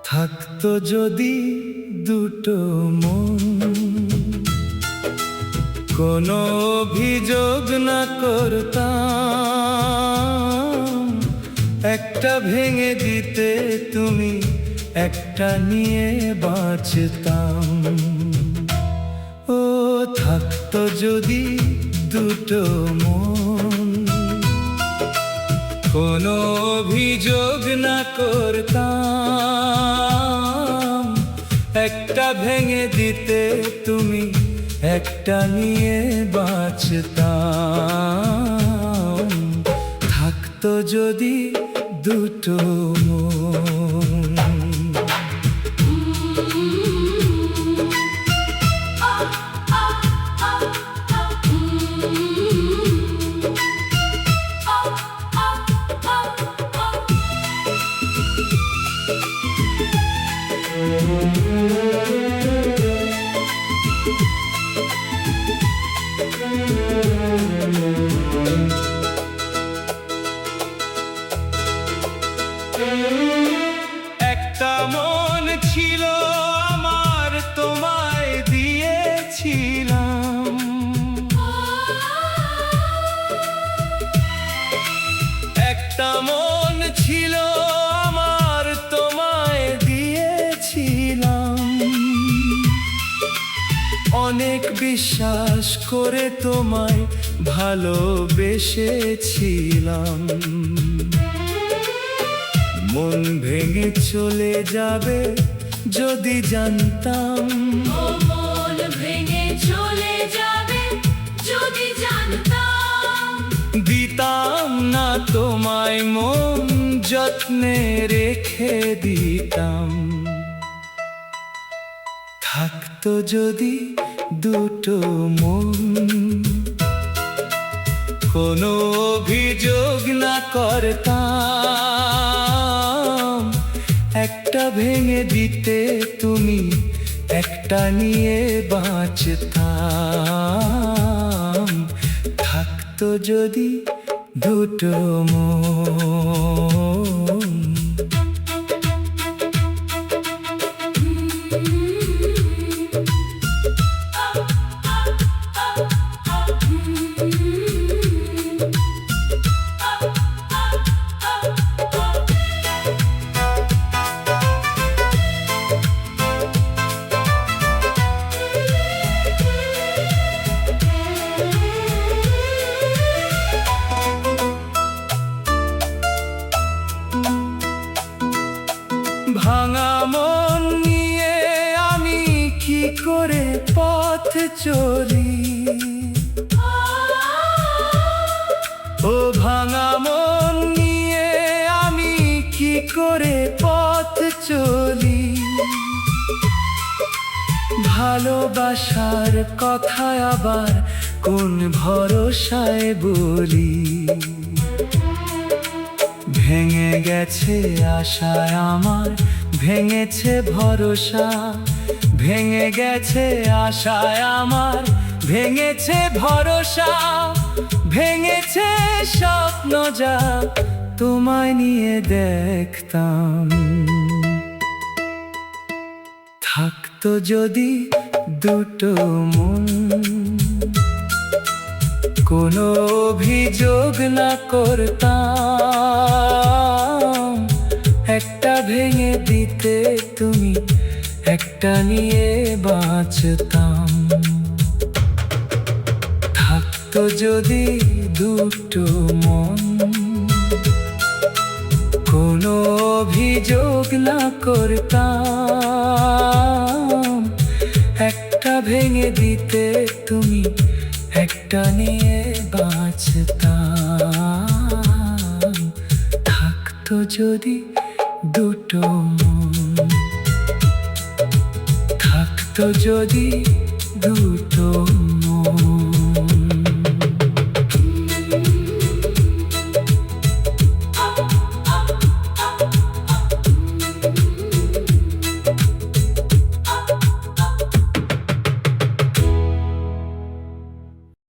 থাকতো যদি দুটো মন, কোনো অভিযোগ না করতাম, একটা ভেঙে দিতে তুমি একটা নিয়ে বাঁচতাম। ও থাকতো যদি দুটো মন, কোনো অভিযোগ না করতাম, একটা ভেঙে দিতে তুমি একটা নিয়ে বাঁচতাম। থাকতো যদি দুটো মন। একটা মন ছিল আমার, তোমায় দিয়েছিলাম। একটা মন ছিল আমার, তোমায় দিয়েছিলাম। অনেক বিশ্বাস করে তোমায় ভালোবেসেছিলাম। মন ভেঙে চলে যাবে যদি জানতাম, মন ভেঙে চলে যাবে যদি জানতাম। দিতাম না তোমায় মন, যত্নে রেখে দিতাম। থাকতো যদি দুটো মন, কোনো অভিযোগ না করতাম, একটা ভেঙে দিতে তুমি একটা নিয়ে বাঁচতাম। থাকতো যদি দুটো মন। ভাঙা মন নিয়ে আমি কি করে পথ চলি, ও ভাঙা মন নিয়ে আমি কি করে পথ চলি। ভালোবাসার কথা আবার কোন ভরসায় বলি। ভেঙে গেছে আশায় আমার, ভেঙেছে ভরসা। ভেঙে গেছে আশায় আমার, ভেঙেছে ভরসা। ভেঙেছে স্বপ্ন যা তোমায় নিয়ে দেখতাম। থাকতো যদি দুটো মন, কোনো অভিযোগ না করতাম, একটা ভেঙে দিতে তুমি একটা নিয়ে বাঁচতাম। থাকতো যদি দুটো মন, কোনো অভিযোগ না করতাম, একটা ভেঙে দিতে তুমি একটা নিয়ে বাঁচতাম। থাকতো যদি দুটো মন, থাকতো যদি দুটো মন।